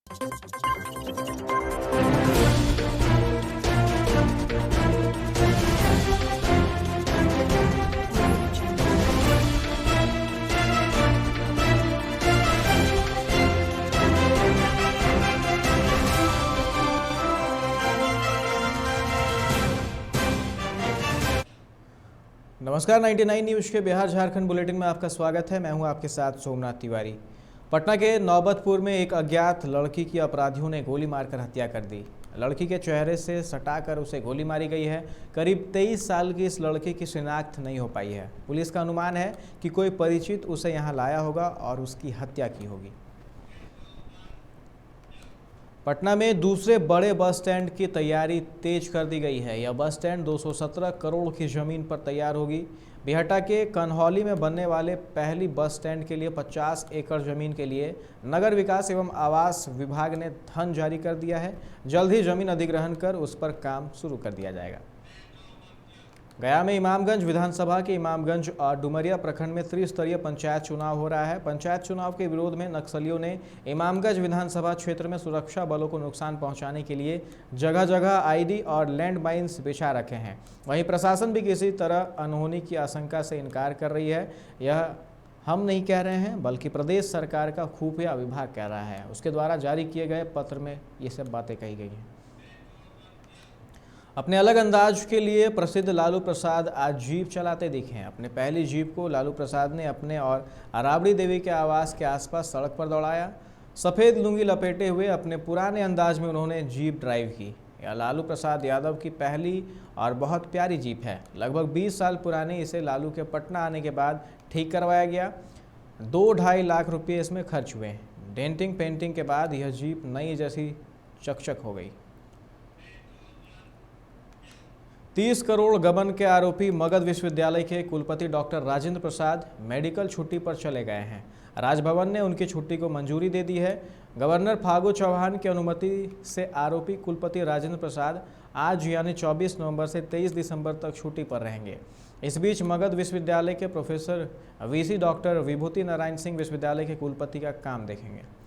नमस्कार, 99 न्यूज़ के बिहार झारखंड बुलेटिन में आपका स्वागत है। मैं हूं आपके साथ सोमनाथ तिवारी। पटना के नौबतपुर में एक अज्ञात लड़की की अपराधियों ने गोली मारकर हत्या कर दी। लड़की के चेहरे से सटाकर उसे गोली मारी गई है। करीब 23 साल की इस लड़की की शिनाख्त नहीं हो पाई है। पुलिस का अनुमान है कि कोई परिचित उसे यहाँ लाया होगा और उसकी हत्या की होगी। पटना में दूसरे बड़े बस स्टैंड की तैयारी तेज कर दी गई है। यह बस स्टैंड 217 करोड़ की जमीन पर तैयार होगी। बिहटा के कन्हौली में बनने वाले पहली बस स्टैंड के लिए 50 एकड़ जमीन के लिए नगर विकास एवं आवास विभाग ने धन जारी कर दिया है। जल्द ही जमीन अधिग्रहण कर उस पर काम शुरू कर दिया जाएगा। गया में इमामगंज विधानसभा के इमामगंज और डुमरिया प्रखंड में त्रिस्तरीय पंचायत चुनाव हो रहा है। पंचायत चुनाव के विरोध में नक्सलियों ने इमामगंज विधानसभा क्षेत्र में सुरक्षा बलों को नुकसान पहुंचाने के लिए जगह जगह आईडी और लैंड माइन्स बिछा रखे हैं। वहीं प्रशासन भी किसी तरह अनहोनी की आशंका से इनकार कर रही है। यह हम नहीं कह रहे हैं, बल्कि प्रदेश सरकार का खुफिया विभाग कह रहा है। उसके द्वारा जारी किए गए पत्र में ये सब बातें कही गई हैं। अपने अलग अंदाज के लिए प्रसिद्ध लालू प्रसाद आज जीप चलाते दिखे। अपने पहली जीप को लालू प्रसाद ने अपने और राबड़ी देवी के आवास के आसपास सड़क पर दौड़ाया। सफ़ेद लुंगी लपेटे हुए अपने पुराने अंदाज में उन्होंने जीप ड्राइव की। यह लालू प्रसाद यादव की पहली और बहुत प्यारी जीप है। लगभग 20 साल पुराने इसे लालू के पटना आने के बाद ठीक करवाया गया। 2-2.5 लाख रुपये इसमें खर्च हुए। डेंटिंग पेंटिंग के बाद यह जीप नई जैसी चकचक हो गई। 30 करोड़ गबन के आरोपी मगध विश्वविद्यालय के कुलपति डॉक्टर राजेंद्र प्रसाद मेडिकल छुट्टी पर चले गए हैं। राजभवन ने उनकी छुट्टी को मंजूरी दे दी है। गवर्नर फागू चौहान की अनुमति से आरोपी कुलपति राजेंद्र प्रसाद आज यानी 24 नवंबर से 23 दिसंबर तक छुट्टी पर रहेंगे। इस बीच मगध विश्वविद्यालय के प्रोफेसर वीसी डॉक्टर विभूति नारायण सिंह विश्वविद्यालय के कुलपति का काम देखेंगे।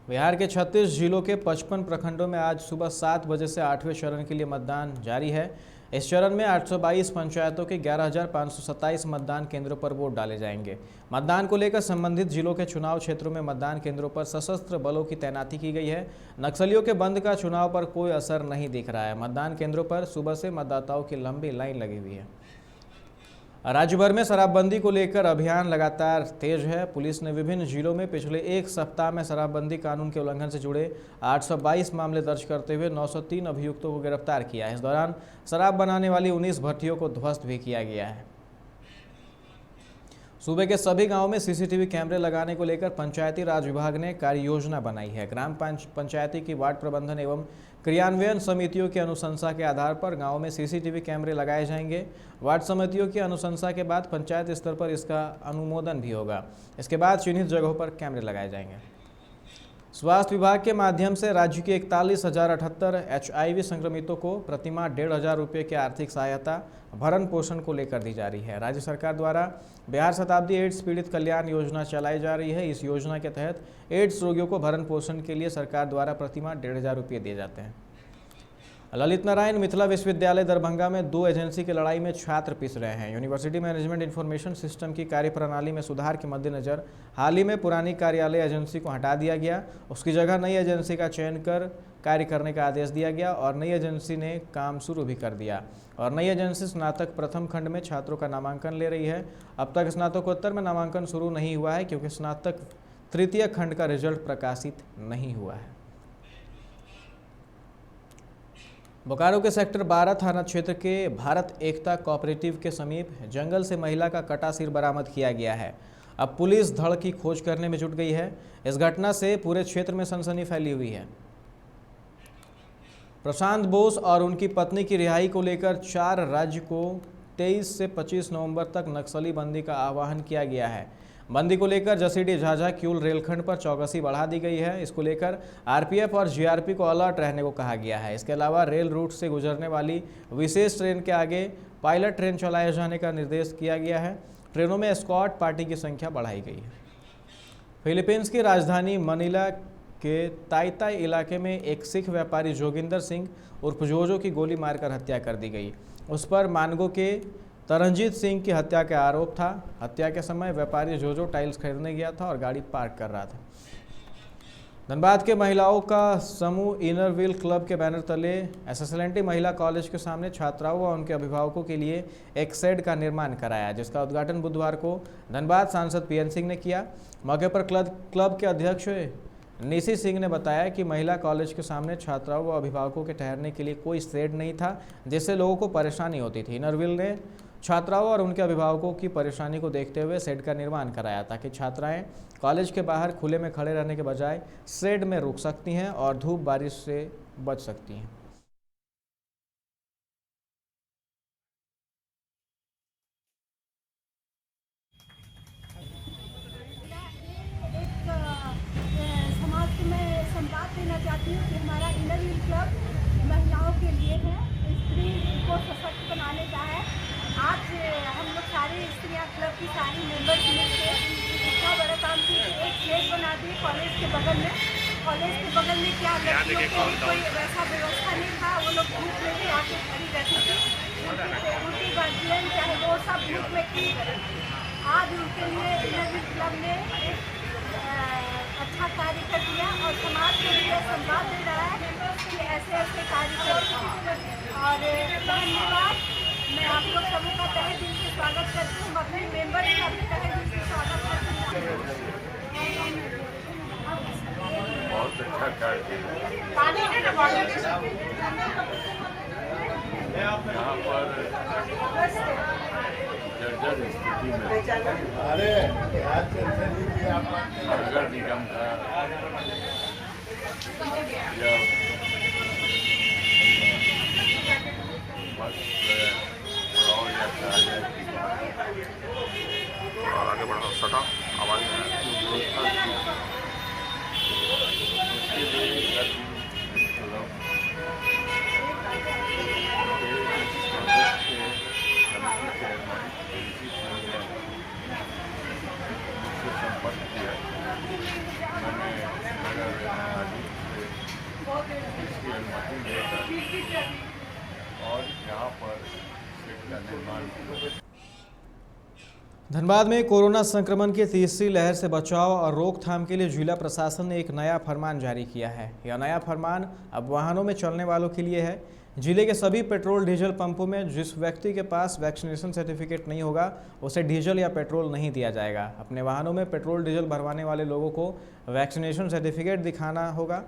बिहार के 36 जिलों के 55 प्रखंडों में आज सुबह 7 बजे से 8वें चरण के लिए मतदान जारी है। इस चरण में 822 पंचायतों के 11,527 मतदान केंद्रों पर वोट डाले जाएंगे। मतदान को लेकर संबंधित जिलों के चुनाव क्षेत्रों में मतदान केंद्रों पर सशस्त्र बलों की तैनाती की गई है। नक्सलियों के बंद का चुनाव पर कोई असर नहीं दिख रहा है। मतदान केंद्रों पर सुबह से मतदाताओं की लंबी लाइन लगी हुई है। राज्य भर में शराबबंदी को लेकर अभियान लगातार तेज है। पुलिस ने विभिन्न जिलों में पिछले एक सप्ताह में शराबबंदी कानून के उल्लंघन से जुड़े 822 मामले दर्ज करते हुए 903 अभियुक्तों को गिरफ्तार किया है। इस दौरान शराब बनाने वाली 19 भट्टियों को ध्वस्त भी किया गया है। सूबे के सभी गांवों में सीसीटीवी कैमरे लगाने को लेकर पंचायती राज विभाग ने कार्य योजना बनाई है। ग्राम पंचायती की वार्ड प्रबंधन एवं क्रियान्वयन समितियों की अनुशंसा के आधार पर गांवों में सीसीटीवी कैमरे लगाए जाएंगे। वार्ड समितियों की अनुशंसा के बाद पंचायत स्तर पर इसका अनुमोदन भी होगा। इसके बाद चिन्हित जगहों पर कैमरे लगाए जाएंगे। स्वास्थ्य विभाग के माध्यम से राज्य के 41,078 HIV संक्रमितों को प्रतिमाह 1,500 रुपये की आर्थिक सहायता भरण पोषण को लेकर दी जा रही है। राज्य सरकार द्वारा बिहार शताब्दी एड्स पीड़ित कल्याण योजना चलाई जा रही है। इस योजना के तहत एड्स रोगियों को भरण पोषण के लिए सरकार द्वारा प्रतिमाह 1,500 रुपये दिए जाते हैं। ललित नारायण मिथिला विश्वविद्यालय दरभंगा में 2 एजेंसी की लड़ाई में छात्र पिस रहे हैं। यूनिवर्सिटी मैनेजमेंट इंफॉर्मेशन सिस्टम की कार्यप्रणाली में सुधार के मद्देनजर हाल ही में पुरानी कार्यालय एजेंसी को हटा दिया गया। उसकी जगह नई एजेंसी का चयन कर कार्य करने का आदेश दिया गया और नई एजेंसी ने काम शुरू भी कर दिया। और नई एजेंसी स्नातक प्रथम खंड में छात्रों का नामांकन ले रही है। अब तक स्नातकोत्तर में नामांकन शुरू नहीं हुआ है क्योंकि स्नातक तृतीय खंड का रिजल्ट प्रकाशित नहीं हुआ है। बोकारो के सेक्टर 12 थाना क्षेत्र के भारत एकता कोऑपरेटिव के समीप जंगल से महिला का कटा सिर बरामद किया गया है। अब पुलिस धड़ की खोज करने में जुट गई है। इस घटना से पूरे क्षेत्र में सनसनी फैली हुई है। प्रशांत बोस और उनकी पत्नी की रिहाई को लेकर 4 राज्य को 23 से 25 नवंबर तक नक्सली बंदी का आह्वान किया गया है। बंदी को लेकर जसीडीह झाझा किऊल रेलखंड पर चौकसी बढ़ा दी गई है। इसको लेकर आरपीएफ और जीआरपी को अलर्ट रहने को कहा गया है। इसके अलावा रेल रूट से गुजरने वाली विशेष ट्रेन के आगे पायलट ट्रेन चलाए जाने का निर्देश किया गया है। ट्रेनों में एस्कॉर्ट पार्टी की संख्या बढ़ाई गई है। फिलीपींस की राजधानी मनीला के ताइताई इलाके में एक सिख व्यापारी जोगिंदर सिंह उर्फ जोजो की गोली मारकर हत्या कर दी गई। उस पर मानगो के तरनजीत सिंह की हत्या का आरोप था। हत्या के समय व्यापारी जोजो टाइल्स खरीदने गया था और गाड़ी पार्क कर रहा था। धनबाद के महिलाओं का समूह इनर व्हील क्लब के बैनर तले एसएसएलएनटी महिला कॉलेज के सामने छात्राओं और उनके अभिभावकों के लिए एक शेड का निर्माण कराया, जिसका उद्घाटन बुधवार को धनबाद सांसद पीएन सिंह ने किया। मौके पर क्लब के अध्यक्ष निशी सिंह ने बताया कि महिला कॉलेज के सामने छात्राओं व अभिभावकों के ठहरने के लिए कोई शेड नहीं था, जिससे लोगों को परेशानी होती थी। इनर व्हील ने छात्राओं और उनके अभिभावकों की परेशानी को देखते हुए शेड का निर्माण कराया, ताकि छात्राएं कॉलेज के बाहर खुले में खड़े रहने के बजाय शेड में रुक सकती हैं और धूप बारिश से बच सकती हैं। समाज को मैं संवाद देना चाहती हूँ कि हमारा इनर व्हील क्लब महिलाओं के लिए है, स्त्री को सशक्त बनाने का है। आज हम लोग सारी स्त्रियाँ क्लब की सारी मेंबर्स मिलकर इतना बड़ा काम किए, एक शेड बना दिए कॉलेज के बगल में। कॉलेज के बगल में क्या लड़कियों को कोई वैसा व्यवस्था नहीं था, वो लोग धूप में भी आके खड़ी रहती थी, उनकी गार्जियन चाहे वो सब धूप में खड़ी रहे। आज उनके लिए इनर व्हील क्लब ने अच्छा कार्य कर दिया और समाज के लिए संवाद दे रहा है कि ऐसे ऐसे कार्य करें। और धन्यवाद, मैं आप लोग सबों का तहे दिल से स्वागत करती हूँ, अपने मेंबर का भी तहे दिल से स्वागत करती हूँ। बहुत अच्छा कार्य यहाँ पर जर्जर स्थिति में नगर निगम का जब बस पड़ाव या चार्जर की आगे बढ़ा सटा आवाज उसके लिए संपर्क किया। मैंने इसकी अनुमति लेकर और यहाँ पर शेड का निर्माण किया। धनबाद में कोरोना संक्रमण की तीसरी लहर से बचाव और रोकथाम के लिए जिला प्रशासन ने एक नया फरमान जारी किया है। यह नया फरमान अब वाहनों में चलने वालों के लिए है। जिले के सभी पेट्रोल डीजल पंपों में जिस व्यक्ति के पास वैक्सीनेशन सर्टिफिकेट नहीं होगा, उसे डीजल या पेट्रोल नहीं दिया जाएगा। अपने वाहनों में पेट्रोल डीजल भरवाने वाले लोगों को वैक्सीनेशन सर्टिफिकेट दिखाना होगा।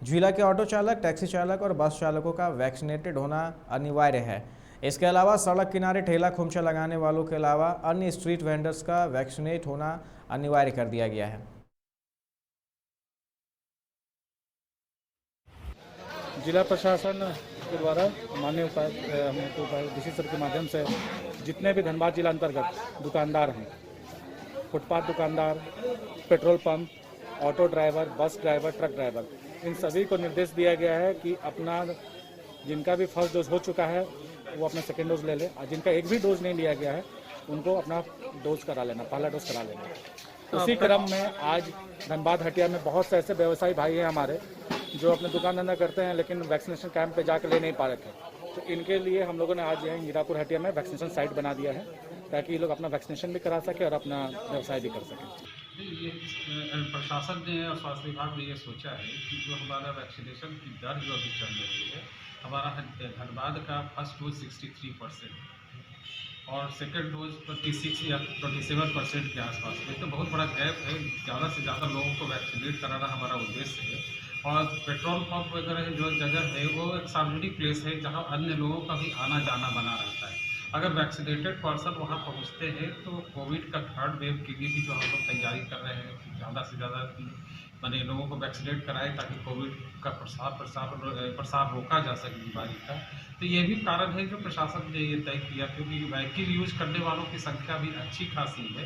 जिला के ऑटो चालक, टैक्सी चालक और बस चालकों का वैक्सीनेटेड होना अनिवार्य है। इसके अलावा सड़क किनारे ठेला खुमचा लगाने वालों के अलावा अन्य स्ट्रीट वेंडर्स का वैक्सीनेट होना अनिवार्य कर दिया गया है। जिला प्रशासन के द्वारा माननीय उपायुक्त सर के माध्यम से जितने भी धनबाद जिला अंतर्गत दुकानदार हैं, फुटपाथ दुकानदार, petrol pump, auto driver, bus driver, truck driver, इन सभी को निर्देश दिया गया है कि अपना जिनका भी फर्स्ट डोज हो चुका है वो अपना सेकेंड डोज ले ले, और जिनका एक भी डोज नहीं लिया गया है उनको अपना डोज करा लेना, पहला डोज करा लेना। उसी क्रम में आज धनबाद हटिया में बहुत से ऐसे व्यवसायी भाई हैं हमारे जो अपने दुकान धंधा करते हैं लेकिन वैक्सीनेशन कैंप पे जाकर ले नहीं पा रहे थे, तो इनके लिए हम लोगों ने आज हीरापुर हटिया में वैक्सीनेशन साइट बना दिया है ताकि ये लोग अपना वैक्सीनेशन भी करा सके और अपना व्यवसाय भी कर सकें। ये प्रशासन ने और स्वास्थ्य विभाग ने ये सोचा है कि जो हमारा वैक्सीनेशन की दर जो अभी चल रही है, हमारा धनबाद का फर्स्ट डोज 63% और सेकेंड डोज 26 या 27% के आसपास में, तो बहुत बड़ा गैप है। ज़्यादा से ज़्यादा लोगों को वैक्सीनेट कराना हमारा उद्देश्य है। और पेट्रोल पंप वगैरह जो जगह है वो एक सार्वजनिक प्लेस है जहाँ अन्य लोगों का भी आना जाना बना रहता है। अगर वैक्सीनेटेड पर्सन वहाँ पहुँचते हैं तो कोविड का थर्ड वेव के लिए भी जो हम लोग तैयारी कर रहे हैं, ज़्यादा से ज़्यादा मैंने लोगों को वैक्सीनेट कराए ताकि कोविड का प्रसार रोका जा सके बीमारी का। तो ये भी कारण है जो प्रशासन ने ये तय किया, क्योंकि व्हीकल यूज करने वालों की संख्या भी अच्छी खासी है,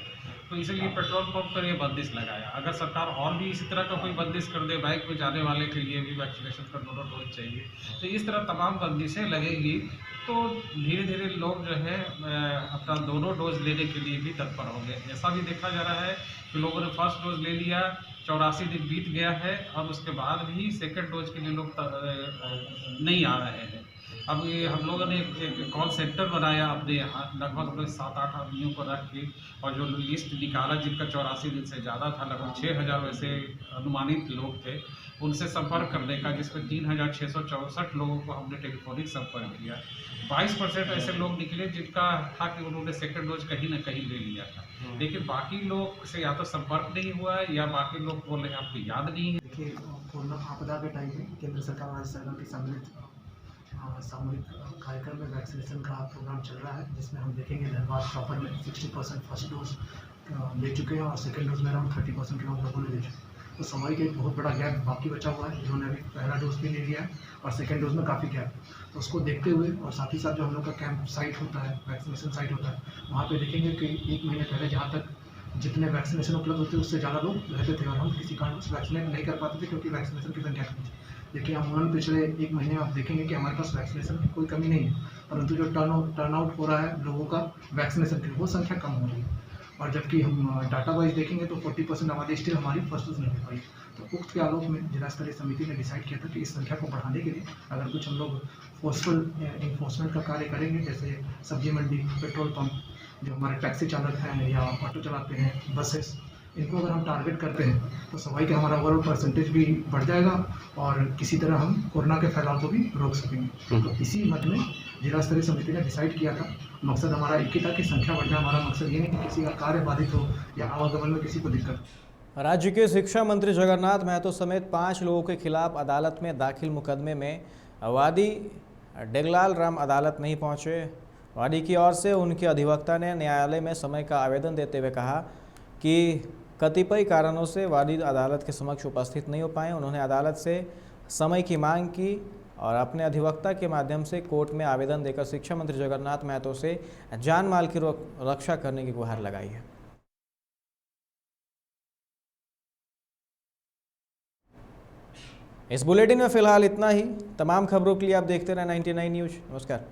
तो इसलिए पेट्रोल पंप पर ये बंदिश लगाया। अगर सरकार और भी इसी तरह का कोई बंदिश कर दे, बाइक में जाने वाले के लिए भी वैक्सीनेशन का दोनों डोज चाहिए, तो इस तरह तमाम बंदिशें लगेंगी तो धीरे धीरे लोग जो है अपना दोनों डोज लेने के लिए भी तत्पर हो गए। ऐसा भी देखा जा रहा है कि लोगों ने फर्स्ट डोज ले लिया, 84 दिन बीत गया है और उसके बाद भी सेकंड डोज के लिए लोग नहीं आ रहे हैं। अब ये हम लोगों ने एक कॉल सेंटर बनाया अपने यहाँ, लगभग 7-8 आदमियों को रख के, और जो लिस्ट निकाला जिनका 84 दिन से ज़्यादा था, लगभग 6000 वैसे अनुमानित लोग थे, उनसे संपर्क करने का, जिसमें 3664 लोगों को हमने टेलीफोनिक संपर्क किया। 22% ऐसे लोग निकले जिनका था कि उन्होंने सेकंड डोज कहीं ना कहीं ले लिया था, लेकिन बाकी लोग से या तो संपर्क नहीं हुआ है या बाकी लोग बोल रहे हैं आपको याद नहीं है। देखिए, कोरोना आपदा के टाइम पे केंद्र सरकार राज्य सरकार के सामूहिक कार्यक्रम में वैक्सीनेशन का प्रोग्राम चल रहा है, जिसमें हम देखेंगे धनबाद प्रॉपर में 60% फर्स्ट डोज ले चुके हैं और सेकंड डोज में अराउंड 30% लोगों ने ले चुके हैं। तो समय का एक बहुत बड़ा गैप बाकी बचा हुआ है, जिन्होंने अभी पहला डोज भी ले लिया है और सेकंड डोज में काफ़ी गैप। तो उसको देखते हुए और साथ ही साथ जो हम लोग का कैंप साइट होता है, वैक्सीनेशन साइट होता है, वहाँ पे देखेंगे कि 1 महीने पहले जहाँ तक जितने वैक्सीनेशन उपलब्ध होते हैं उससे ज़्यादा लोग रहते थे और हम किसी कारण से वैक्सीनेट नहीं कर पाते थे क्योंकि वैक्सीनेशन की संख्या कम थी। देखिए, अमूमन पिछले 1 महीने आप देखेंगे कि हमारे पास वैक्सीनेशन की कोई कमी नहीं है, परंतु जो टर्न आउट हो रहा है लोगों का वैक्सीनेशन की, वो संख्या कम हो रही है। और जबकि हम डाटा वाइज देखेंगे तो 40% आबादी स्टिल हमारी फर्स्ट डोज नहीं ले पाई। तो उक्त के आलोक में जिला स्तरीय समिति ने डिसाइड किया था कि इस संख्या को बढ़ाने के लिए अगर कुछ हम लोग फोर्सफुल इन्फोर्समेंट का कार्य करेंगे, जैसे सब्जी मंडी, पेट्रोल पंप, जो हमारे टैक्सी चालक हैं या ऑटो चलाते हैं, बसेस, इनको अगर हम टारगेट करते हैं तो सवाई का हमारा ओवरऑल परसेंटेज भी बढ़ जाएगा और किसी तरह हम कोरोना के फैलाव को भी रोक सकेंगे। तो इसी मत में जिला स्तरीय समिति ने डिसाइड किया था। मकसद हमारा एक ही था कि संख्या बढ़ जाए। हमारा मकसद ये नहीं कि किसी का कार्य बाधित हो या आवागमन में किसी को दिक्कत। राज्य के शिक्षा मंत्री जगन्नाथ महतो समेत 5 लोगों के खिलाफ अदालत में दाखिल मुकदमे में वादी डेगलाल राम अदालत नहीं पहुंचे। वादी की ओर से उनके अधिवक्ता ने न्यायालय में समय का आवेदन देते हुए कहा कि कतिपय कारणों से वादी अदालत के समक्ष उपस्थित नहीं हो पाए। उन्होंने अदालत से समय की मांग की और अपने अधिवक्ता के माध्यम से कोर्ट में आवेदन देकर शिक्षा मंत्री जगन्नाथ महतो से जान माल की रक्षा करने की गुहार लगाई है। इस बुलेटिन में फिलहाल इतना ही। तमाम खबरों के लिए आप देखते रहें 99 न्यूज़। नमस्कार।